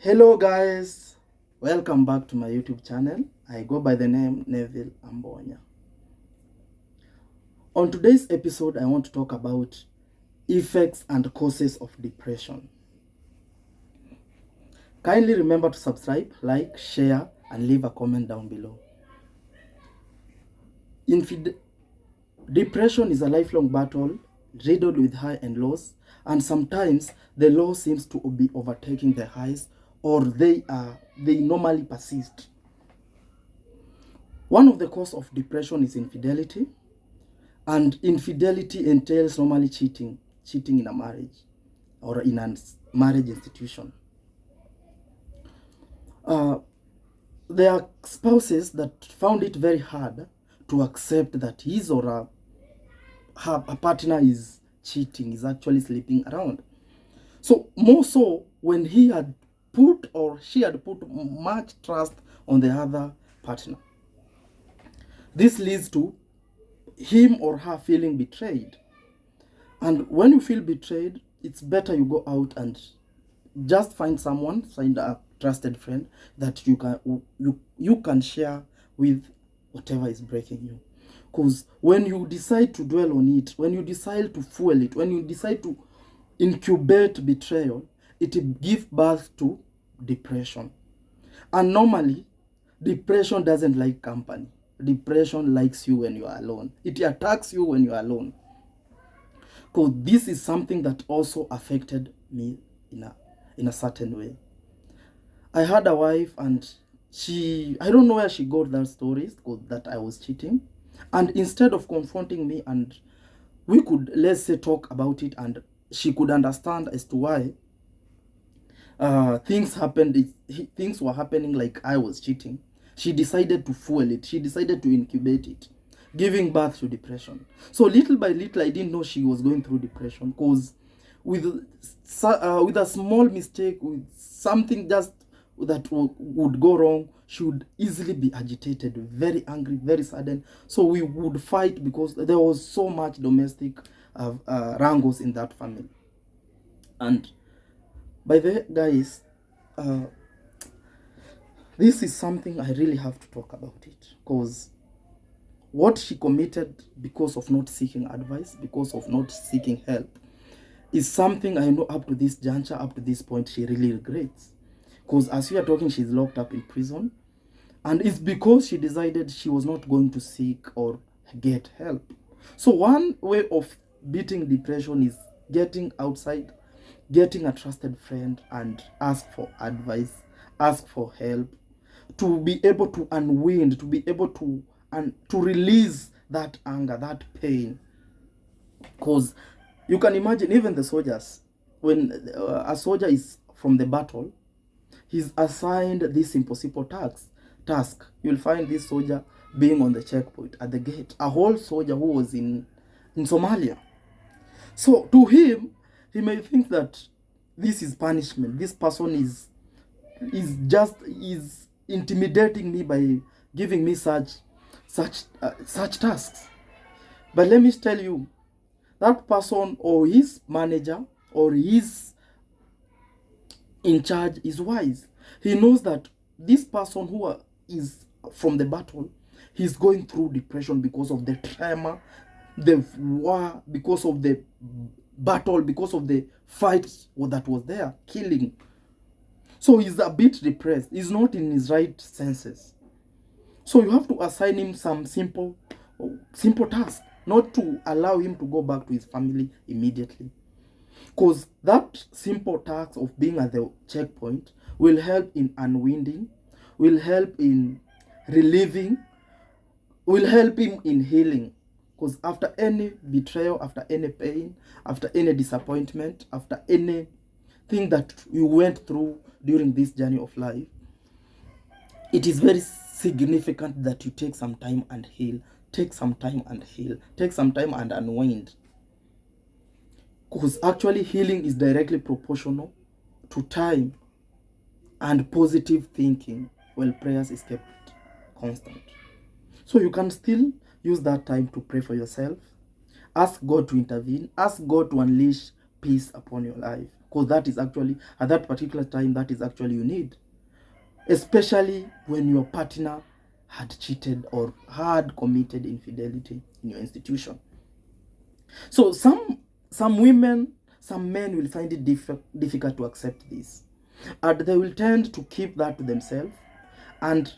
Hello guys, welcome back to my YouTube channel. I go by the name Neville Ambonya. On today's episode, I want to talk about effects and causes of depression. Kindly remember to subscribe, like, share, and leave a comment down below. Depression is a lifelong battle riddled with highs and lows, and sometimes the low seems to be overtaking the highs, or they normally persist. One of the causes of depression is infidelity, and infidelity entails normally cheating in a marriage or in a marriage institution. There are spouses that found it very hard to accept that his or her partner is cheating, is actually sleeping around. So more so when he had put or she had put much trust on the other partner. This leads to him or her feeling betrayed. And when you feel betrayed, it's better you go out and just find a trusted friend that you can share with whatever is breaking you. Because when you decide to dwell on it, when you decide to fuel it, when you decide to incubate betrayal, it gives birth to depression. And normally, depression doesn't like company. Depression likes you when you are alone. It attacks you when you are alone. Because this is something that also affected me in a certain way. I had a wife, and I don't know where she got that stories that I was cheating. And instead of confronting me, and we could, let's say, talk about it, and she could understand as to why things were happening like I was cheating, she decided to fuel it. She decided to incubate it, giving birth to depression. So little by little, I didn't know she was going through depression, because with a small mistake, with something just that would go wrong, she would easily be agitated, very angry, very sudden. So we would fight because there was so much domestic wrangles in that family. And by the way, guys, this is something I really have to talk about it, because what she committed because of not seeking advice, because of not seeking help, is something I know up to this juncture, up to this point, she really regrets. Because as we are talking, she's locked up in prison. And it's because she decided she was not going to seek or get help. So one way of beating depression is getting outside, getting a trusted friend, and ask for advice, ask for help, to be able to unwind, to be able to release that anger, that pain. Because you can imagine, even the soldiers, when a soldier is from the battle, he's assigned this impossible task. You'll find this soldier being on the checkpoint at the gate, a whole soldier who was in Somalia. So to him, he may think that this is punishment. This person is intimidating me by giving me such tasks. But let me tell you, that person or his manager or his in charge is wise. He knows that this person who is from the battle, he's going through depression because of the trauma, the war, because of the battle, because of the fight that was there, killing. So he's a bit depressed. He's not in his right senses. So you have to assign him some simple task, not to allow him to go back to his family immediately. Because that simple task of being at the checkpoint will help in unwinding, will help in relieving, will help him in healing. Because after any betrayal, after any pain, after any disappointment, after anything that you went through during this journey of life, it is very significant that you take some time and heal, take some time and heal, take some time and unwind. Because actually healing is directly proportional to time and positive thinking, while prayers is kept constant. So you can still use that time to pray for yourself. Ask God to intervene. Ask God to unleash peace upon your life. because that is actually, at that particular time, that is actually you need. Especially when your partner had cheated or had committed infidelity in your institution. So some women, some men will find it difficult to accept this. And they will tend to keep that to themselves. And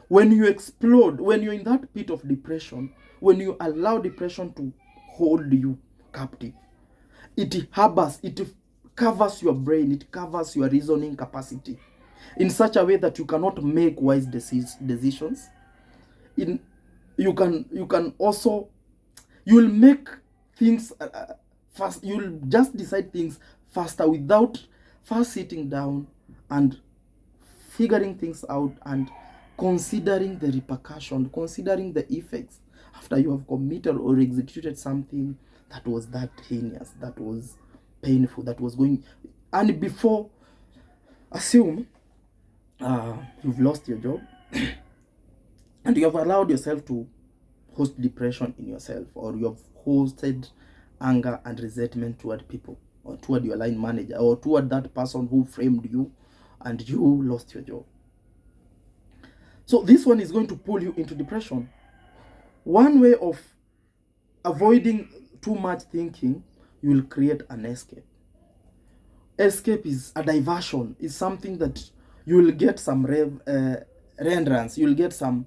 when you explode, when you're in that pit of depression, when you allow depression to hold you captive, it harbors, it covers your brain, it covers your reasoning capacity in such a way that you cannot make wise decisions. You can also, you will make things fast. You will just decide things faster without first sitting down and figuring things out and considering the repercussion, considering the effects after you have committed or executed something that was that heinous, that was painful, that was going. And before, assume you've lost your job and you have allowed yourself to host depression in yourself, or you have hosted anger and resentment toward people, or toward your line manager, or toward that person who framed you, and you lost your job. So this one is going to pull you into depression. One way of avoiding too much thinking, you will create an escape. Escape is a diversion, is something that you will get some renderance, you will get some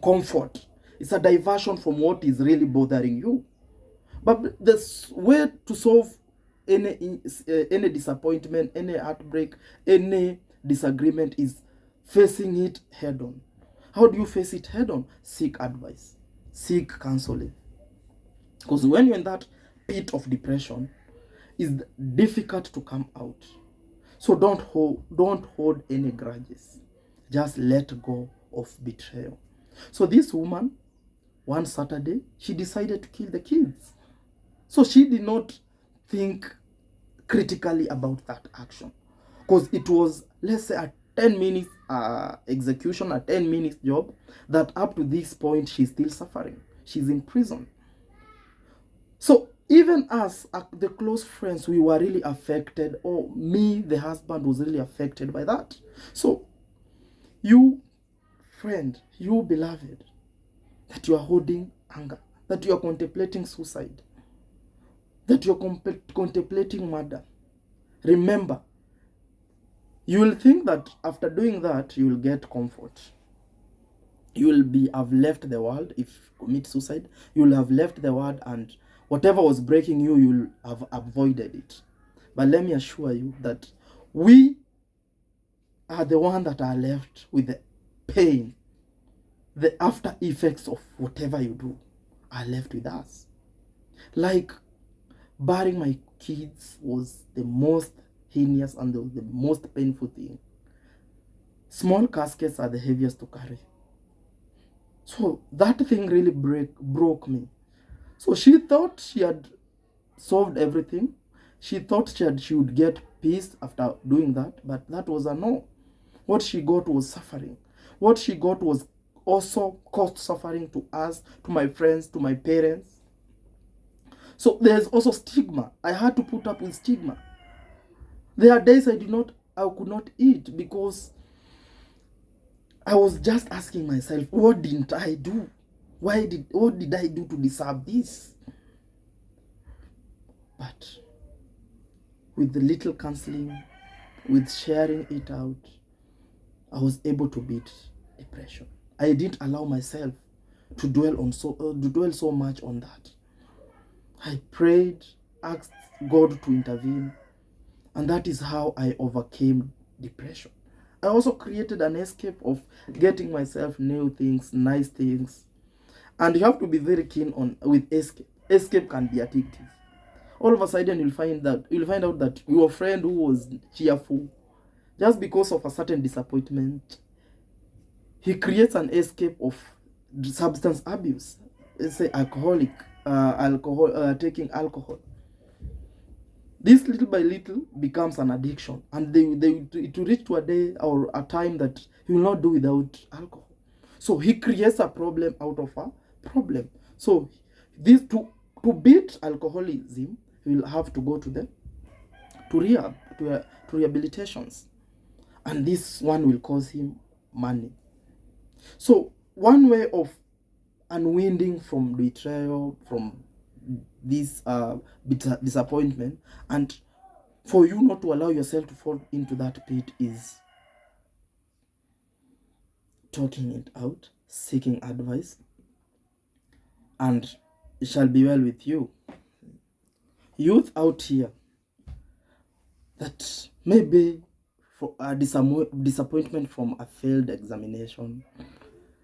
comfort. It's a diversion from what is really bothering you. But the way to solve any disappointment, any heartbreak, any disagreement is facing it head on. How do you face it head on? Seek advice, seek counseling. Because when you're in that pit of depression, it's difficult to come out. So don't hold any grudges. Just let go of betrayal. So this woman, one Saturday, she decided to kill the kids. So she did not think critically about that action, because it was, let's say, a 10 minutes execution, a 10 minutes job, that up to this point she's still suffering. She's in prison. So even us, the close friends, we were really affected, or me, the husband, was really affected by that. So you, friend, you beloved, that you are holding anger, that you are contemplating suicide, that you're contemplating murder, remember, you will think that after doing that, you will get comfort. You will have left the world. If you commit suicide, you will have left the world, and whatever was breaking you, you will have avoided it. But let me assure you that we are the ones that are left with the pain. The after effects of whatever you do are left with us. Like, burying my kids was the most heinous and the most painful thing. Small caskets are the heaviest to carry. So that thing really broke me. So she thought she had solved everything. She thought she would get peace after doing that, but that was a no. What she got was suffering. What she got was also caused suffering to us, to my friends, to my parents. So there's also stigma. I had to put up with stigma. There are days I could not eat because I was just asking myself, what didn't I do? What did I do to deserve this? But with the little counseling, with sharing it out, I was able to beat depression. I didn't allow myself to dwell so much on that. I prayed, asked God to intervene, and that is how I overcame depression. I also created an escape of getting myself new things, nice things. And you have to be very keen with escape. Escape can be addictive. All of a sudden you'll find out that your friend who was cheerful, just because of a certain disappointment, he creates an escape of substance abuse. Let's say taking alcohol. This little by little becomes an addiction, and it will reach to a day or a time that he will not do without alcohol. So he creates a problem out of a problem. So this to beat alcoholism, he will have to go to rehab, to rehabilitations, and this one will cost him money. So one way of unwinding from betrayal, from this disappointment, and for you not to allow yourself to fall into that pit, is talking it out, seeking advice, and it shall be well with you. Youth out here that maybe for a disappointment from a failed examination,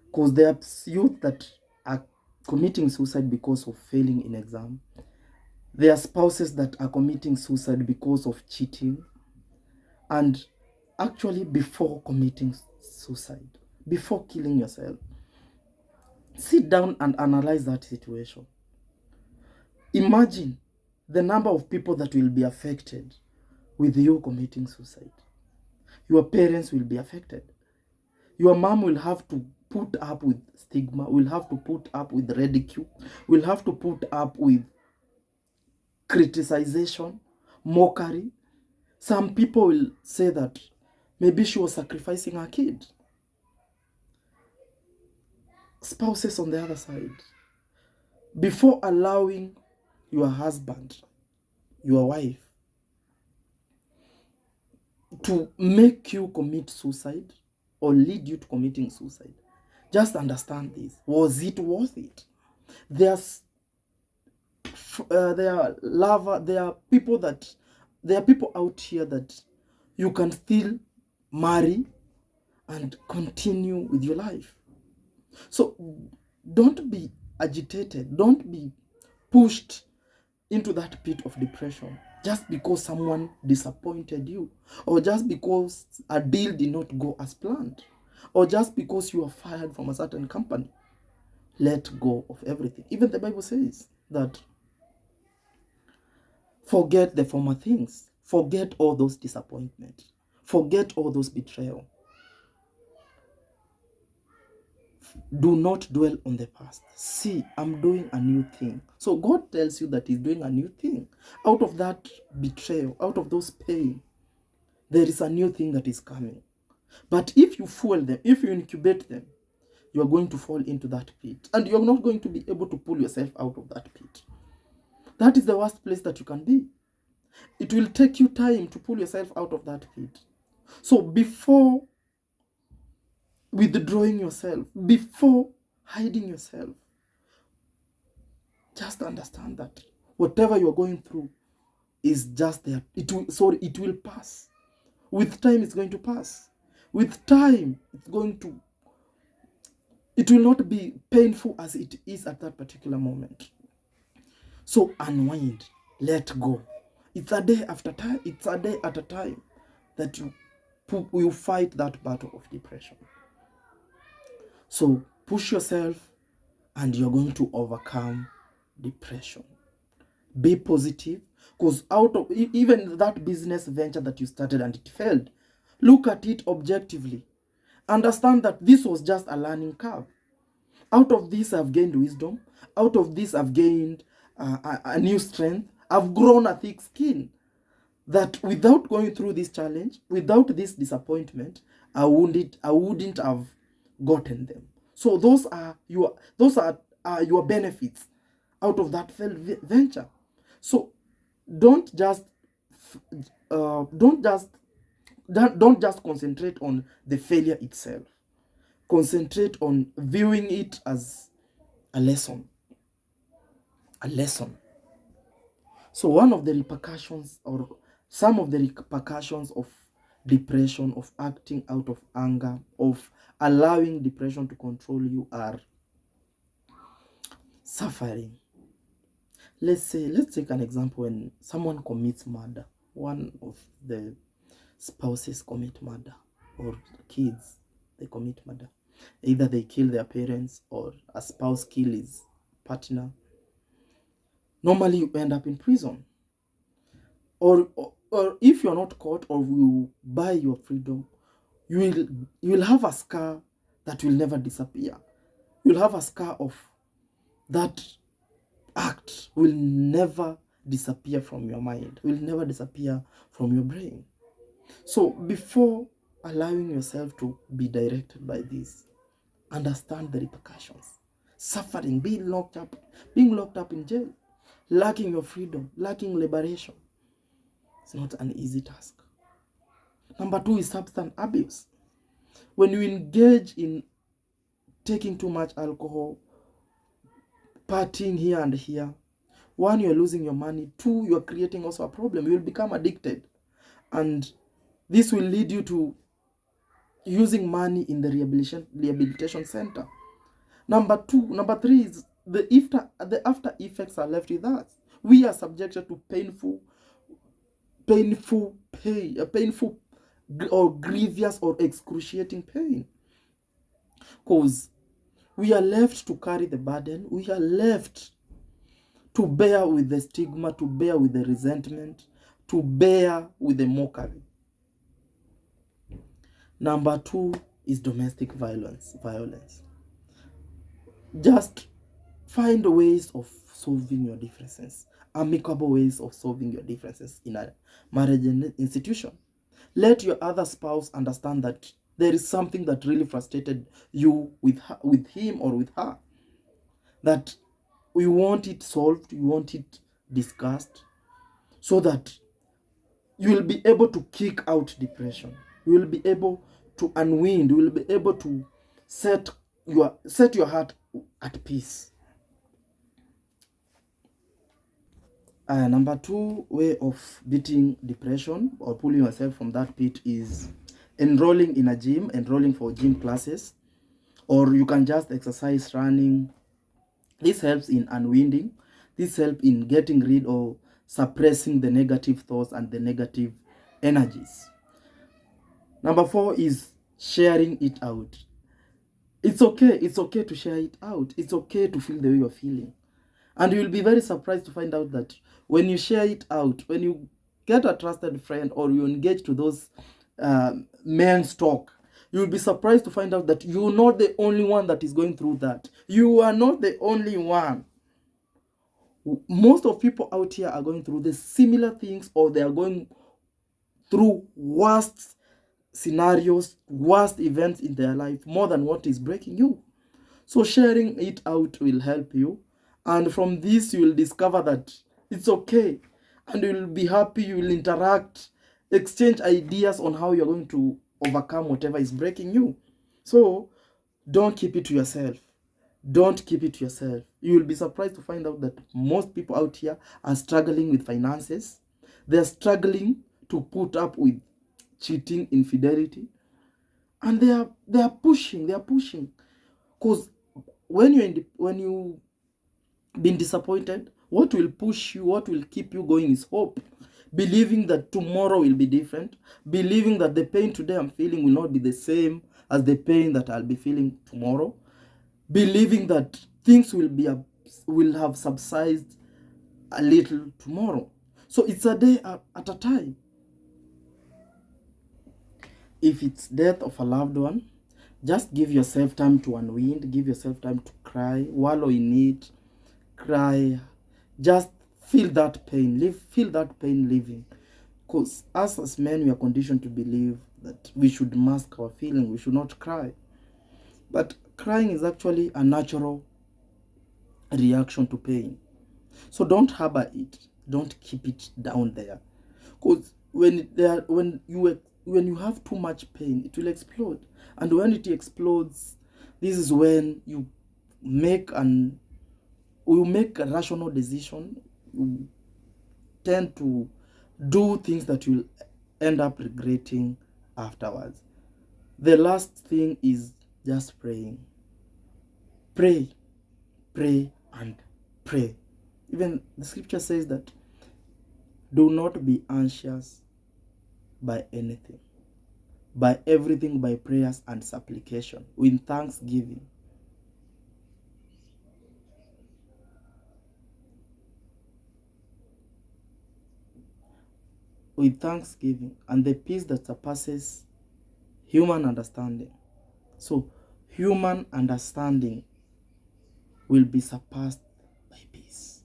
because there are youth that are committing suicide because of failing in exam. There are spouses that are committing suicide because of cheating. And actually, before committing suicide, before killing yourself, sit down and analyze that situation. Imagine the number of people that will be affected with you committing suicide. Your parents will be affected. Your mom will have to put up with stigma, will have to put up with ridicule, will have to put up with criticization, mockery. Some people will say that maybe she was sacrificing her kid. Spouses on the other side, before allowing your husband, your wife, to make you commit suicide or lead you to committing suicide, just understand this. Was it worth it? There are people out here that you can still marry and continue with your life. So don't be agitated, don't be pushed into that pit of depression just because someone disappointed you, or just because a deal did not go as planned, or just because you are fired from a certain company. Let go of everything. Even the Bible says that forget the former things, forget all those disappointments, forget all those betrayal. Do not dwell on the past. See, I'm doing a new thing. So God tells you that He's doing a new thing. Out of that betrayal, out of those pain, there is a new thing that is coming. But if you fuel them, if you incubate them, you are going to fall into that pit. And you're not going to be able to pull yourself out of that pit. That is the worst place that you can be. It will take you time to pull yourself out of that pit. So before withdrawing yourself, before hiding yourself, just understand that whatever you're going through is just there. It will pass. With time, it's going to pass. With time, it will not be painful as it is at that particular moment. So unwind, let go. It's a day after time. It's a day at a time that you fight that battle of depression. So push yourself and you're going to overcome depression. Be positive, because out of even that business venture that you started and it failed, look at it objectively. Understand that this was just a learning curve. Out of this, I've gained wisdom. Out of this, I've gained a new strength. I've grown a thick skin that without going through this challenge, without this disappointment, I wouldn't have gotten them. So those are your benefits out of that failed venture. So don't just concentrate on the failure itself. Concentrate on viewing it as a lesson. So one of the repercussions, or some of the repercussions of depression, of acting out of anger, of allowing depression to control you, are suffering. Let's take an example. When someone commits murder, one of the spouses commit murder, or kids, they commit murder. Either they kill their parents, or a spouse kill his partner. Normally you end up in prison. Or if you're not caught, or you buy your freedom, you will have a scar that will never disappear. You'll have a scar of that act will never disappear from your mind, will never disappear from your brain. So before allowing yourself to be directed by this, understand the repercussions. Suffering, being locked up in jail, lacking your freedom, lacking liberation. It's not an easy task. Number 2 is substance abuse. When you engage in taking too much alcohol, partying here and here, 1, you're losing your money. 2, you're creating also a problem. You will become addicted. And this will lead you to using money in the rehabilitation center. Number 3 is the after effects are left with us. We are subjected to painful or grievous or excruciating pain. Because we are left to carry the burden. We are left to bear with the stigma, to bear with the resentment, to bear with the mockery. Number 2 is domestic violence. Just find ways of solving your differences, amicable ways of solving your differences in a marriage institution. Let your other spouse understand that there is something that really frustrated you with him or with her, that you want it solved, you want it discussed, so that you will be able to kick out depression. You will be able to unwind. You will be able to set your heart at peace. Number 2 way of beating depression or pulling yourself from that pit is enrolling in a gym, enrolling for gym classes, or you can just exercise, running. This helps in unwinding. This helps in getting rid of suppressing the negative thoughts and the negative energies. Number 4 is sharing it out. It's okay to share it out. It's okay to feel the way you're feeling. And you'll be very surprised to find out that when you share it out, when you get a trusted friend or you engage to those men's talk, you'll be surprised to find out that you're not the only one that is going through that. You are not the only one. Most of people out here are going through the similar things, or they are going through worst scenarios, worst events in their life, more than what is breaking you. So sharing it out will help you. And from this, you will discover that it's okay. And you will be happy, you will interact, exchange ideas on how you're going to overcome whatever is breaking you. So don't keep it to yourself. Don't keep it to yourself. You will be surprised to find out that most people out here are struggling with finances. They're struggling to put up with cheating, infidelity. And they are pushing. Because when you been disappointed, what will push you, what will keep you going is hope. Believing that tomorrow will be different. Believing that the pain today I'm feeling will not be the same as the pain that I'll be feeling tomorrow. Believing that things will have subsided a little tomorrow. So it's a day at a time. If it's death of a loved one, just give yourself time to unwind. Give yourself time to cry, wallow in it, cry. Just feel that pain. Feel that pain living. Because us as men, we are conditioned to believe that we should mask our feeling. We should not cry. But crying is actually a natural reaction to pain. So don't harbor it. Don't keep it down there. Because when you have too much pain, it will explode. And when it explodes, this is when you make a rational decision. You tend to do things that you'll end up regretting afterwards. The last thing is just praying. Pray, and pray. Even the scripture says that do not be anxious by anything, by everything, by prayers and supplication, with thanksgiving. With thanksgiving, and the peace that surpasses human understanding. So human understanding will be surpassed by peace.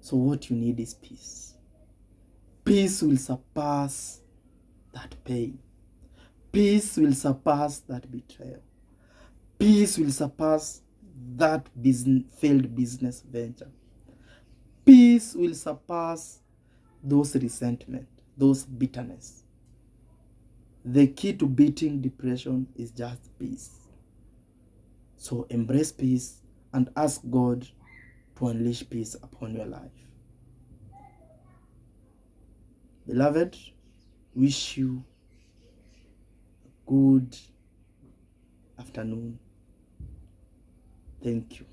So what you need is peace. Peace will surpass that pain. Peace will surpass that betrayal. Peace will surpass that failed business venture. Peace will surpass those resentment, those bitterness. The key to beating depression is just peace. So embrace peace and ask God to unleash peace upon your life. Beloved, wish you a good afternoon. Thank you.